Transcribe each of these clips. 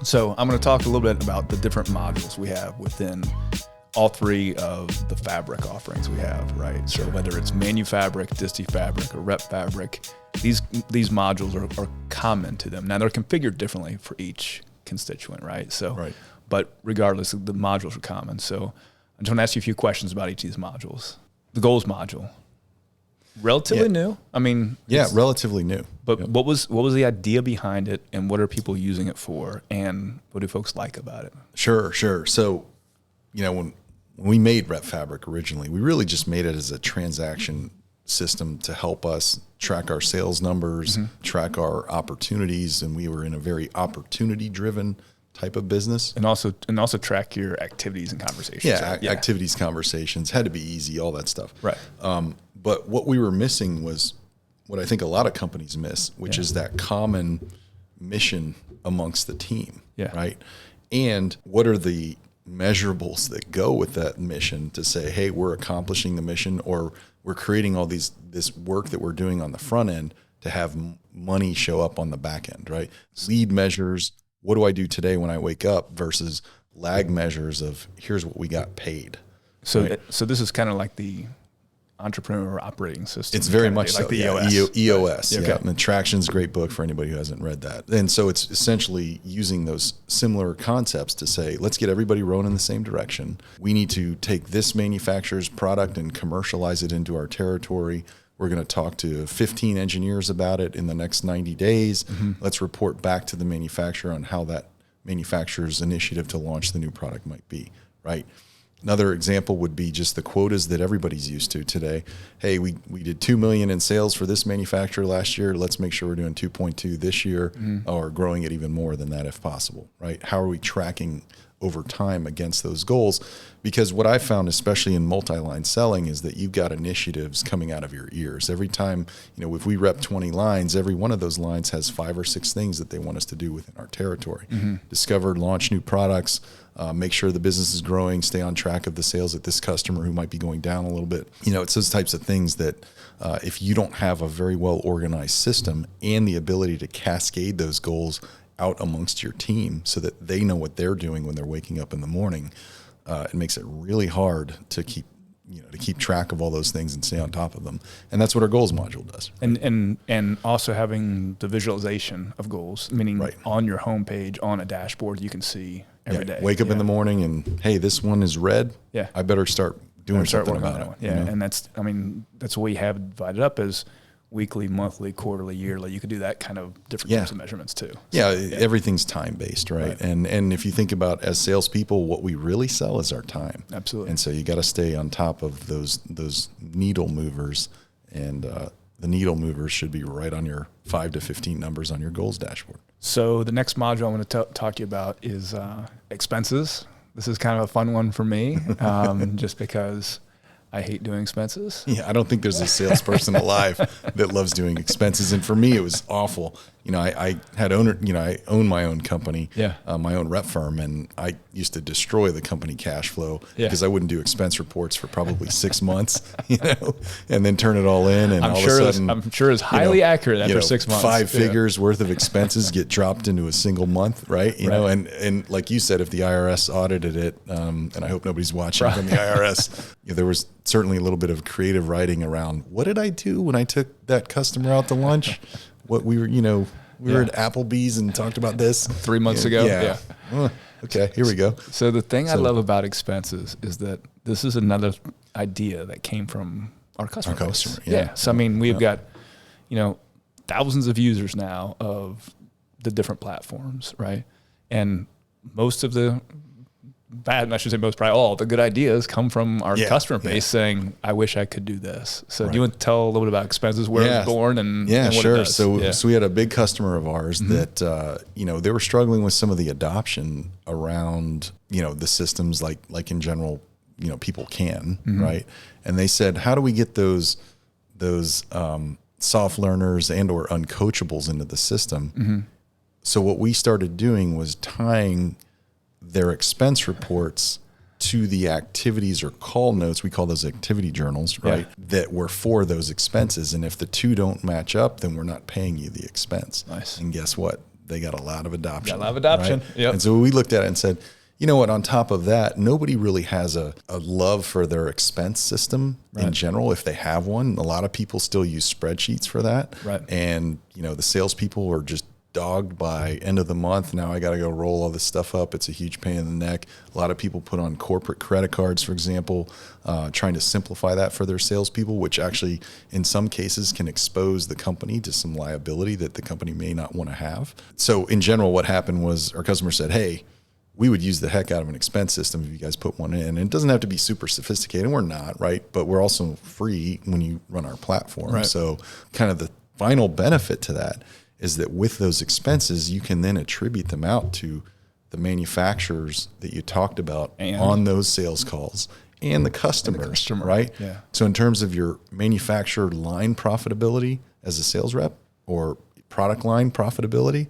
So I'm going to talk a little bit about the different modules we have within all three of the fabric offerings we have, right? So whether it's Repfabric, Repfabric, or Repfabric, these modules are common to them. Now they're configured differently for each constituent, right? So, but regardless, the modules are common. So I just want to ask you a few questions about each of these modules. The goals module, relatively new. I mean, relatively new. But what was the idea behind it, and what are people using it for, and what do folks like about it? Sure. So, when we made Repfabric originally, we really just made it as a transaction system to help us track our sales numbers, track our opportunities, and we were in a very opportunity-driven type of business. And also track your activities and conversations. Activities, conversations, had to be easy, all that stuff. Right. But what we were missing was what I think a lot of companies miss, which is that common mission amongst the team, right? And what are the measurables that go with that mission to say, hey, we're accomplishing the mission, or we're creating all this work that we're doing on the front end to have money show up on the back end, right? Lead measures, what do I do today when I wake up, versus lag measures of here's what we got paid. So so this is kind of like the entrepreneur operating system. It's very much like so. The EOS. Right. Yeah. And Traction's a great book for anybody who hasn't read that. And so it's essentially using those similar concepts to say, let's get everybody rowing in the same direction. We need to take this manufacturer's product and commercialize it into our territory. We're going to talk to 15 engineers about it in the next 90 days. Let's report back to the manufacturer on how that manufacturer's initiative to launch the new product might be, right? Another example would be just the quotas that everybody's used to today. Hey, we did 2 million in sales for this manufacturer last year. Let's make sure we're doing 2.2 this year, or growing it even more than that if possible, right? How are we tracking over time against those goals? Because what I found, especially in multi-line selling, is that you've got initiatives coming out of your ears. Every time, if we rep 20 lines, every one of those lines has 5 or 6 things that they want us to do within our territory. Discover, launch new products, make sure the business is growing, stay on track of the sales at this customer who might be going down a little bit. It's those types of things that if you don't have a very well organized system and the ability to cascade those goals out amongst your team so that they know what they're doing when they're waking up in the morning, it makes it really hard to keep track of all those things and stay on top of them. And that's what our goals module does. And also having the visualization of goals, meaning on your homepage, on a dashboard, you can see every day. Wake up in the morning and, hey, this one is red. Yeah. I better start doing something about it. Yeah. And that's what we have divided up as weekly, monthly, quarterly, yearly. You could do that kind of different types of measurements too. Everything's time-based, right? And if you think about, as salespeople, what we really sell is our time. Absolutely. And so you got to stay on top of those needle movers, and the needle movers should be right on your 5 to 15 numbers on your goals dashboard. So the next module I'm going to talk to you about is expenses. This is kind of a fun one for me, just because I hate doing expenses. Yeah, I don't think there's a salesperson alive that loves doing expenses. And for me, it was awful. I own my own company, my own rep firm, and I used to destroy the company cash flow because I wouldn't do expense reports for probably 6 months, and then turn it all in. And all of a sudden, I'm sure it's highly accurate after 6 months. 5 figures worth of expenses get dropped into a single month, right? You know, and like you said, if the IRS audited it, and I hope nobody's watching from the IRS, there was certainly a little bit of creative writing around, what did I do when I took that customer out to lunch? What we were, we were at Applebee's and talked about this 3 months ago. Yeah. Okay, here we go. So the thing I love about expenses is that this is another idea that came from our customer base. So, we've got, thousands of users now of the different platforms, right? And most of the probably all the good ideas come from our customer base saying, I wish I could do this. So do you want to tell a little bit about expenses, where it was born and what sure. it does? So we had a big customer of ours that, they were struggling with some of the adoption around, the systems like in general, people can, right? And they said, how do we get those soft learners and or uncoachables into the system? So what we started doing was tying their expense reports to the activities or call notes. We call those activity journals, right? That were for those expenses. And if the two don't match up, then we're not paying you the expense. Nice. And guess what? they got a lot of adoption. Got a lot of adoption. Right? Yep. And so we looked at it and said, you know what, on top of that, nobody really has a love for their expense system in general. If they have one, a lot of people still use spreadsheets for that. Right. And, you know, the salespeople are just dogged by end of the month. Now I got to go roll all this stuff up. It's a huge pain in the neck. A lot of people put on corporate credit cards, for example, trying to simplify that for their salespeople, which actually in some cases can expose the company to some liability that the company may not want to have. So in general, what happened was our customer said, hey, we would use the heck out of an expense system if you guys put one in. And it doesn't have to be super sophisticated. And we're not, right? But we're also free when you run our platform. Right. So kind of the final benefit to that is that with those expenses, you can then attribute them out to the manufacturers that you talked about on those sales calls and the customers, right? Yeah. So in terms of your manufacturer line profitability as a sales rep or product line profitability,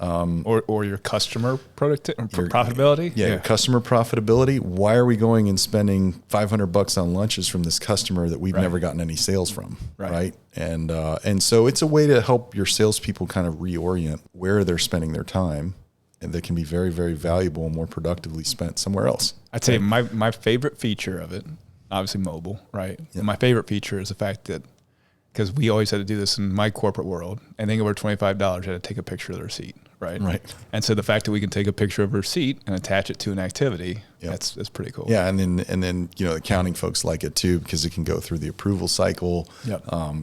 or your customer profitability. Your customer profitability. Why are we going and spending $500 on lunches from this customer that we've never gotten any sales from? Right. And so it's a way to help your salespeople kind of reorient where they're spending their time, and that can be very, very valuable and more productively spent somewhere else. I'd say my favorite feature of it, obviously mobile, right? Yep. My favorite feature is the fact that, because we always had to do this in my corporate world, anything over $25, I had to take a picture of the receipt, right? Right. And so the fact that we can take a picture of a receipt and attach it to an activity, that's pretty cool. Yeah, and then you know, accounting folks like it too, because it can go through the approval cycle,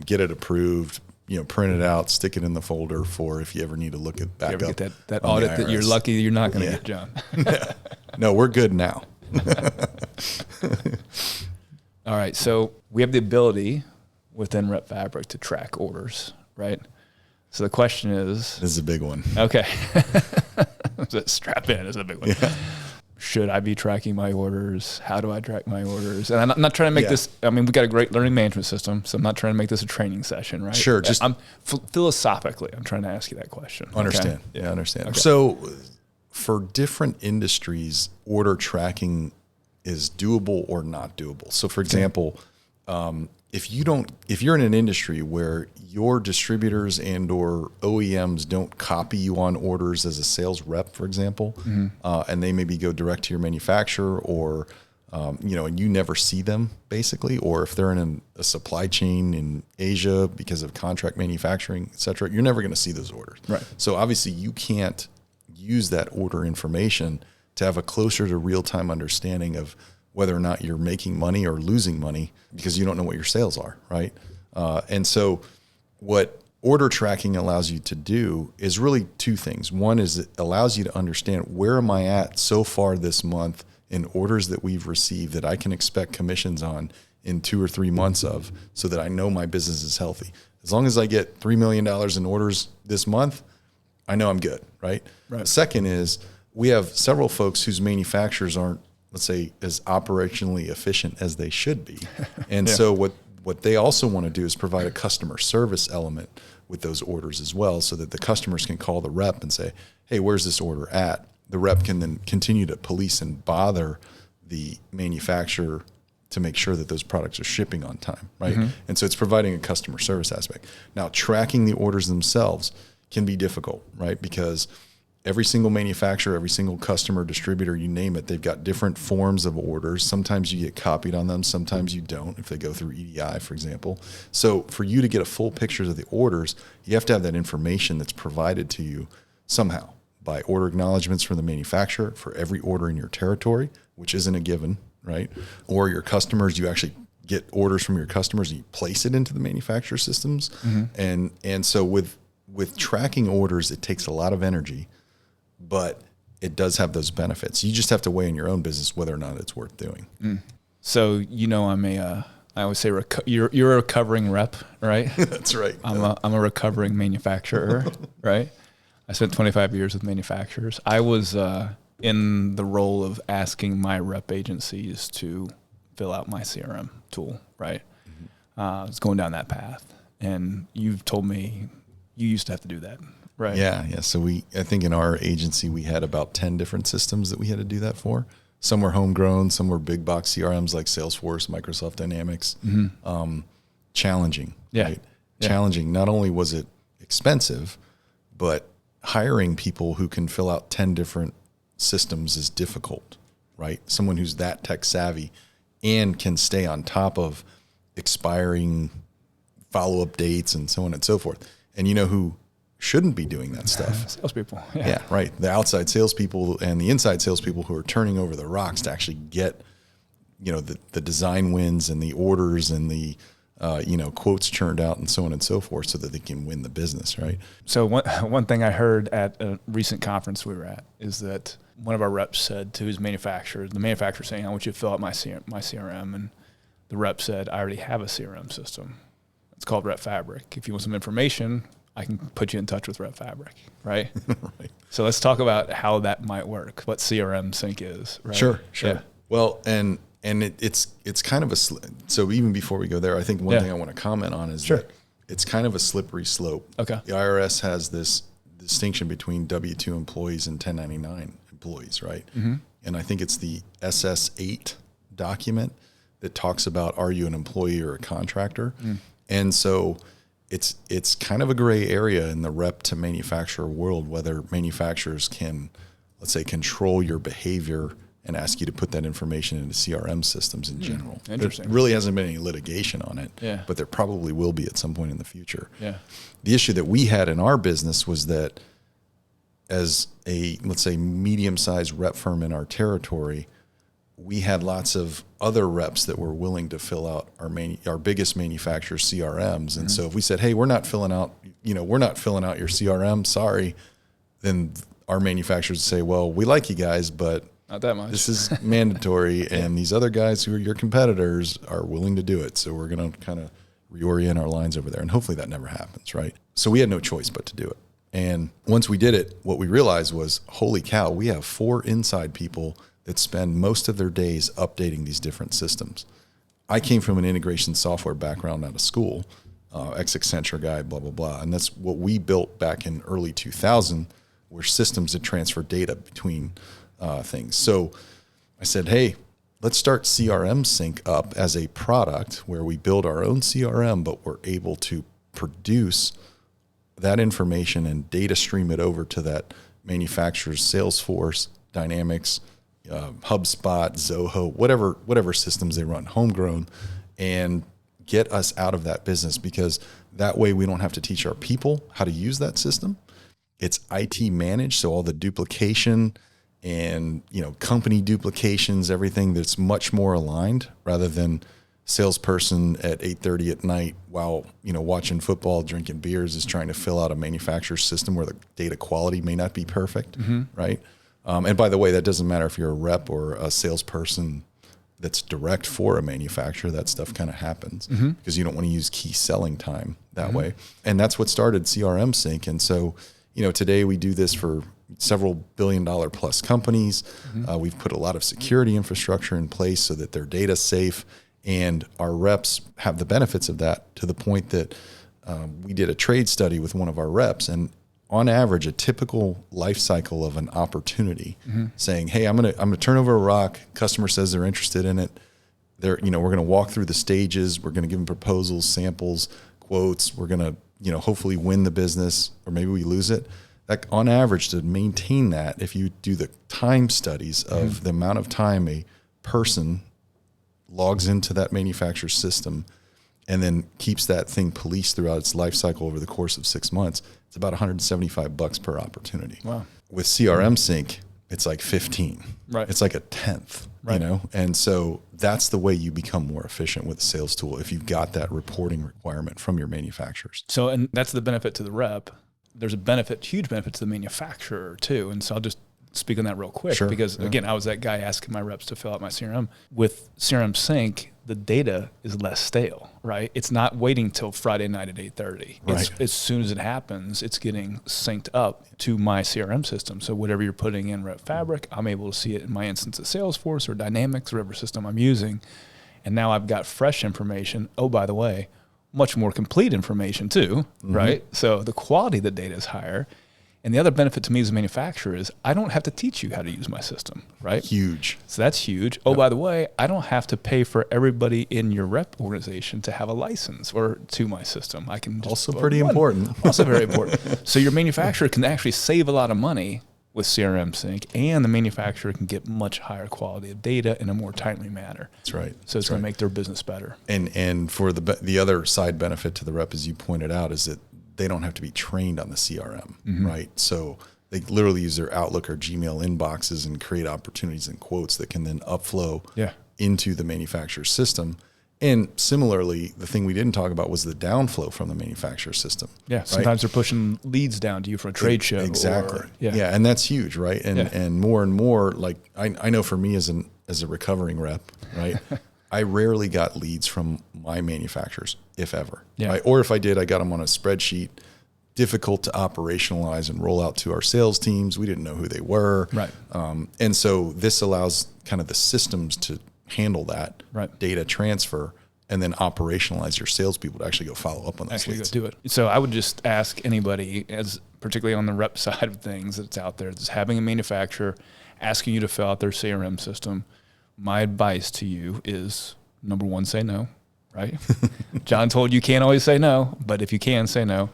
get it approved, you know, print it out, stick it in the folder for if you ever need to look at back up. Get that audit that you're lucky you're not going to get, John. No, we're good now. All right, so we have the ability within Repfabric to track orders, right? So the question is... This is a big one. Okay. Strap in, this is a big one. Yeah. Should I be tracking my orders? How do I track my orders? And I'm not trying to make this... I mean, we've got a great learning management system, so I'm not trying to make this a training session, right? Sure. Just philosophically, I'm trying to ask you that question. Understand. Okay? Yeah, understand. Okay. So for different industries, order tracking is doable or not doable. So for example... if you're in an industry where your distributors and or OEMs don't copy you on orders as a sales rep, for example, and they maybe go direct to your manufacturer or, you know, and you never see them basically, or if they're in a supply chain in Asia because of contract manufacturing, et cetera, you're never going to see those orders. Right. So obviously you can't use that order information to have a closer to real-time understanding of whether or not you're making money or losing money because you don't know what your sales are, right? And so what order tracking allows you to do is really two things. One is it allows you to understand where am I at so far this month in orders that we've received that I can expect commissions on in 2 or 3 months of, so that I know my business is healthy. As long as I get $3 million in orders this month, I know I'm good, right? The second is we have several folks whose manufacturers aren't, let's say, as operationally efficient as they should be. And so what they also want to do is provide a customer service element with those orders as well, so that the customers can call the rep and say, hey, where's this order at? The rep can then continue to police and bother the manufacturer to make sure that those products are shipping on time, right? And so it's providing a customer service aspect. Now, tracking the orders themselves can be difficult, right? Because every single manufacturer, every single customer, distributor, you name it, they've got different forms of orders. Sometimes you get copied on them, sometimes you don't, if they go through EDI, for example. So for you to get a full picture of the orders, you have to have that information that's provided to you somehow by order acknowledgments from the manufacturer for every order in your territory, which isn't a given, right? Or your customers, you actually get orders from your customers and you place it into the manufacturer systems. And so with tracking orders, it takes a lot of energy, but it does have those benefits. You just have to weigh in your own business whether or not it's worth doing. So, you know, I always say you're a recovering rep, right? That's right. I'm a recovering manufacturer, right? I spent 25 years with manufacturers. I was in the role of asking my rep agencies to fill out my CRM tool, right? I was going down that path. And you've told me you used to have to do that. Right. Yeah. So I think in our agency, we had about 10 different systems that we had to do that for. Some were homegrown, some were big box CRMs like Salesforce, Microsoft Dynamics. Challenging. Yeah. Right? Challenging. Not only was it expensive, but hiring people who can fill out 10 different systems is difficult, right? Someone who's that tech savvy and can stay on top of expiring follow-up dates and so on and so forth. And you know who shouldn't be doing that stuff? Salespeople. Yeah, right. The outside salespeople and the inside salespeople who are turning over the rocks to actually get, the design wins and the orders and the, quotes churned out and so on and so forth so that they can win the business, right? So one thing I heard at a recent conference we were at is that one of our reps said to his manufacturer, the manufacturer saying, I want you to fill out my CRM. And the rep said, I already have a CRM system. It's called Repfabric. If you want some information, I can put you in touch with Repfabric, right? Right. So let's talk about how that might work, what CRMSync is, right? Sure. Yeah. Well, and it's kind of so even before we go there, I think one thing I want to comment on is that it's kind of a slippery slope. Okay. The IRS has this distinction between W-2 employees and 1099 employees, right? Mm-hmm. And I think it's the SS8 document that talks about, are you an employee or a contractor? Mm. And so it's kind of a gray area in the rep to manufacturer world, whether manufacturers can, let's say, control your behavior and ask you to put that information into CRM systems in general. Interesting. There really hasn't been any litigation on it, yeah, but there probably will be at some point in the future. Yeah. The issue that we had in our business was that as a, let's say, medium-sized rep firm in our territory, we had lots of other reps that were willing to fill out our biggest manufacturer's CRMs. And so if we said, hey, we're not filling out your CRM, sorry, then our manufacturers would say, well, we like you guys, but not that much. This is mandatory, and these other guys who are your competitors are willing to do it. So we're going to kind of reorient our lines over there. And hopefully that never happens, right? So we had no choice but to do it. And once we did it, what we realized was, holy cow, we have 4 inside people that spend most of their days updating these different systems. I came from an integration software background out of school, ex-Accenture guy, blah, blah, blah. And that's what we built back in early 2000, were systems that transfer data between things. So I said, hey, let's start CRMSync up as a product where we build our own CRM, but we're able to produce that information and data stream it over to that manufacturer's Salesforce, Dynamics, HubSpot, Zoho, whatever systems they run, homegrown, and get us out of that business, because that way we don't have to teach our people how to use that system. It's IT managed, so all the duplication and company duplications, everything that's much more aligned, rather than salesperson at 8:30 at night while watching football, drinking beers, is trying to fill out a manufacturer's system where the data quality may not be perfect, right? And by the way, that doesn't matter if you're a rep or a salesperson that's direct for a manufacturer. That stuff kind of happens because you don't want to use key selling time that way. And that's what started CRMSync. And so, today we do this for several $billion-dollar plus companies. We've put a lot of security infrastructure in place so that their data's safe, and our reps have the benefits of that, to the point that we did a trade study with one of our reps, and on average, a typical life cycle of an opportunity, saying, hey, I'm gonna turn over a rock. Customer says they're interested in it. We're gonna walk through the stages. We're gonna give them proposals, samples, quotes. We're gonna, hopefully win the business, or maybe we lose it. That, on average, to maintain that, if you do the time studies of the amount of time a person logs into that manufacturer's system and then keeps that thing policed throughout its life cycle over the course of 6 months, it's about $175 per opportunity. Wow. With CRMSync, it's like 15. Right. It's like a tenth, right. And so that's the way you become more efficient with a sales tool, if you've got that reporting requirement from your manufacturers. So, and that's the benefit to the rep. There's a huge benefit to the manufacturer too. And so I'll just speak on that real quick, because again, I was that guy asking my reps to fill out my CRM. With CRMSync, the data is less stale, right? It's not waiting till Friday night at 8:30. Right. As soon as it happens, it's getting synced up to my CRM system. So whatever you're putting in Repfabric, I'm able to see it in my instance of Salesforce or Dynamics, whatever system I'm using. And now I've got fresh information. Oh, by the way, much more complete information too, right? So the quality of the data is higher. And the other benefit to me as a manufacturer is I don't have to teach you how to use my system, right? Huge. So that's huge. Oh, by the way, I don't have to pay for everybody in your rep organization to have a license or to my system. I can just Also pretty important. Also very important. So your manufacturer can actually save a lot of money with CRMSync, and the manufacturer can get much higher quality of data in a more timely manner. That's right. So it's going to make their business better. And for the other side benefit to the rep, as you pointed out, is that they don't have to be trained on the CRM, right? So they literally use their Outlook or Gmail inboxes and create opportunities and quotes that can then upflow into the manufacturer's system. And similarly, the thing we didn't talk about was the downflow from the manufacturer system. Yeah, sometimes they're pushing leads down to you for a trade show. Exactly. Or, yeah, and that's huge, right? And more, like I know for me as a recovering rep, right? I rarely got leads from my manufacturers, if ever. Yeah. Right? Or if I did, I got them on a spreadsheet, difficult to operationalize and roll out to our sales teams. We didn't know who they were. Right. And so this allows kind of the systems to handle that data transfer and then operationalize your salespeople to actually go follow up on those leads. Go do it. So I would just ask anybody, as particularly on the rep side of things that's out there, that's having a manufacturer asking you to fill out their CRM system. My advice to you is, number one, say no, right? John told you can't always say no, but if you can, say no.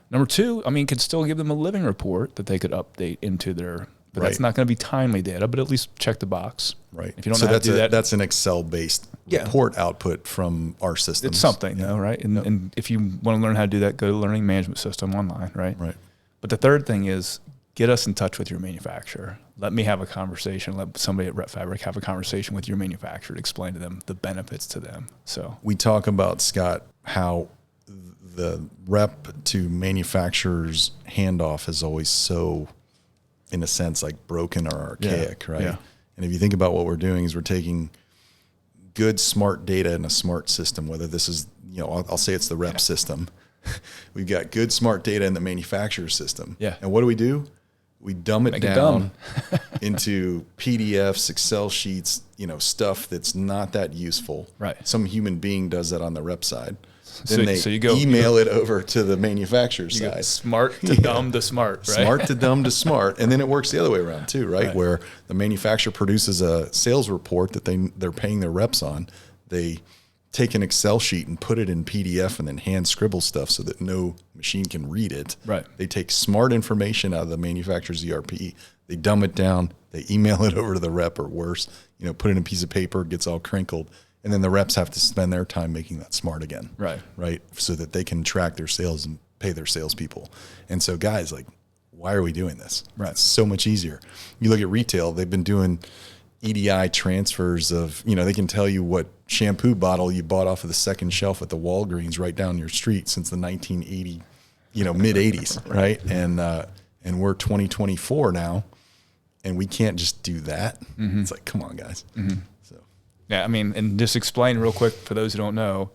Number two, I mean, could still give them a living report that they could update into their, but that's not going to be timely data, but at least check the box. Right. If you don't know how to do that. That's an Excel-based report output from our system. It's something, though, right? And if you want to learn how to do that, go to Learning Management System online, right? Right. But the third thing is, get us in touch with your manufacturer. Let me have a conversation. Let somebody at Repfabric have a conversation with your manufacturer to explain to them the benefits to them. So we talk about, Scott, how the rep to manufacturer's handoff is always so, in a sense, like broken or archaic, right? Yeah. And if you think about what we're doing is we're taking good, smart data in a smart system, whether this is, I'll say it's the rep system. We've got good, smart data in the manufacturer system. Yeah. And what do? We dumb it down into PDFs, Excel sheets, stuff that's not that useful. Right. Some human being does that on the rep side. Then they email it over to the manufacturer side. Smart to dumb to smart, right? Smart to dumb to smart. And then it works the other way around too, right? Where the manufacturer produces a sales report that they're paying their reps on. They take an Excel sheet and put it in PDF and then hand scribble stuff so that no machine can read it. Right. They take smart information out of the manufacturer's ERP. They dumb it down. They email it over to the rep, or worse, put it in a piece of paper, it gets all crinkled. And then the reps have to spend their time making that smart again. Right. Right. So that they can track their sales and pay their salespeople. And so guys, why are we doing this? Right. It's so much easier. You look at retail, they've been doing EDI transfers of, they can tell you what shampoo bottle you bought off of the second shelf at the Walgreens right down your street since the 1980, mid 80s. Right. And we're 2024 now, and we can't just do that. Mm-hmm. It's like, come on, guys. Mm-hmm. Yeah, I mean, and just explain real quick for those who don't know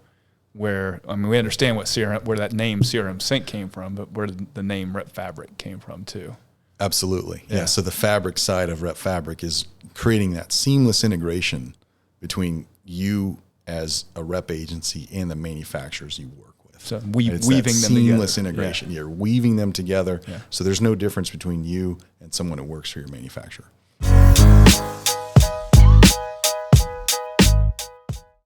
we understand where that name CRMSync came from, but where the name Repfabric came from too. Absolutely. Yeah. So the fabric side of Repfabric is creating that seamless integration between you as a rep agency and the manufacturers you work with. So weaving them seamless together. integration. You're weaving them together. Yeah. So there's no difference between you and someone who works for your manufacturer.